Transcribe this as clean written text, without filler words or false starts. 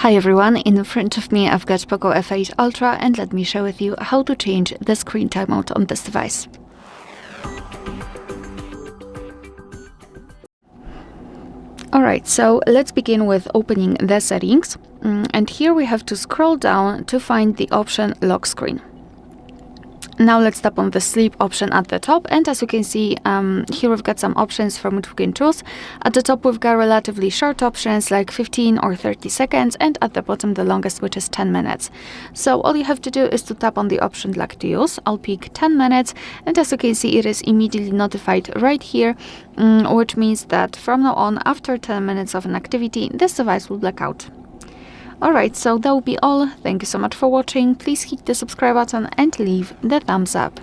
Hi everyone, in front of me I've got POCO F8 Ultra and let me share with you how to change the screen timeout on this device. Alright, so let's begin with opening the settings, and here we have to scroll down to find the option lock screen. Now let's tap on the sleep option at the top, and as you can see, here we've got some options from which we can choose. At the top we've got relatively short options like 15 or 30 seconds, and at the bottom the longest, which is 10 minutes. So all you have to do is to tap on the option like to use. I'll pick 10 minutes, and as you can see it is immediately notified right here, which means that from now on, after 10 minutes of an activity, this device will black out. Alright, so that will be all. Thank you so much for watching. Please hit the subscribe button and leave the thumbs up.